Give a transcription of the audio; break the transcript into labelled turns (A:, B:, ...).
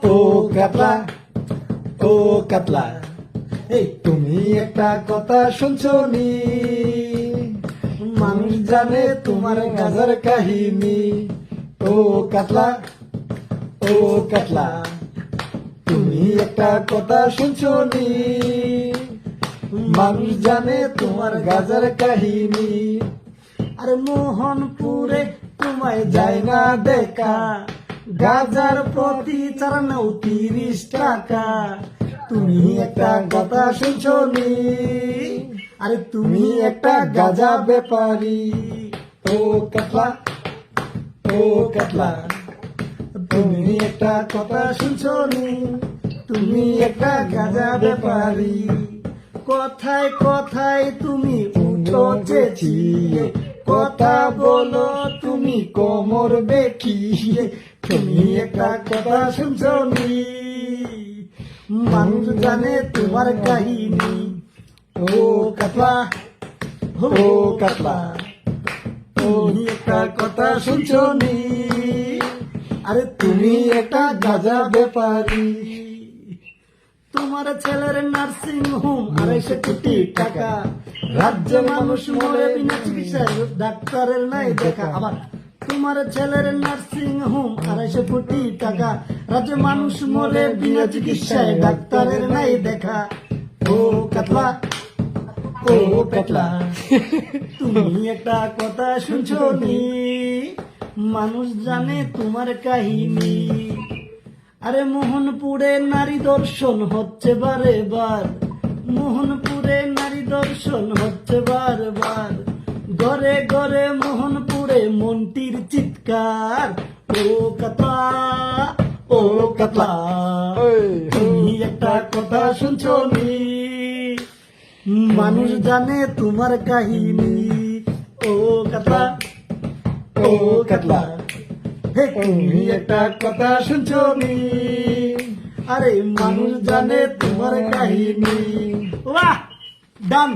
A: ও কাতলা, ও কাতলা, এই তুমি একটা কথা শুনছো নি? মানুষ জানে তোমার গাজার কাহিনী। ও কাতলা, ও কাতলা, তুমি একটা কথা শুনছো নি? মানুষ জানে তোমার গাজার কাহিনী। আরে মোহনপুরে তোমায় যায় না দেখা, গাজার প্রতি চার নাও 30 টাকা। তুমি একটা কথা শুনছো নি? আরে তুমি একটা গাজা ব্যাপারী। ও কাতলা, ও কাতলা, তুমি একটা কথা শুনছো নি? তুমি একটা গাজা ব্যাপারী। কথায় কথায় তুমি উঠো চেঁচিয়ে, কথা বলো তুমি কোমর বেঁকিয়ে। তুমি একটা কথা শুনছো নি? মানুষ জানে তোমার কাহিনী। ও কাতলা, ও কাতলা, তুমি একটা কথা শুনছো নি? আরে তুমি একটা গাজা ব্যাপারী। তোমার ছেলের নার্সিং হোম 250 কোটি টাকা, রাজ্যে মানুষ মরে বিনা চিকিৎসায়, ডাক্তারের নাই দেখা। আবার তোমার ছেলের নার্সিং হোম 250 কোটি টাকা, রাজ্যে মানুষ মরে বিনা চিকিৎসায়, ডাক্তারের নাই দেখা। ও কাতলা, ও কাতলা, তুমি একটা কথা শুনছো নি? মানুষ জানে তোমার কাহিনী। আরে মোহনপুরে নারী দর্শন হচ্ছে বারে বার, মোহনপুরে নারী দর্শন হচ্ছে বারবার। ঘরে ঘরে মোহনপুরে মন্ত্রীর চিৎকার। ও কাতলা, ও কাতলা, তুমি একটা কথা শুনছো নি? মানুষ জানে তোমার কাহিনী। ও কাতলা, ও কাতলা, হে তুমি একটা কথা শুনছো নি? আরে মানুষ জানে তোমার কাহিনী। বাহ, ডান।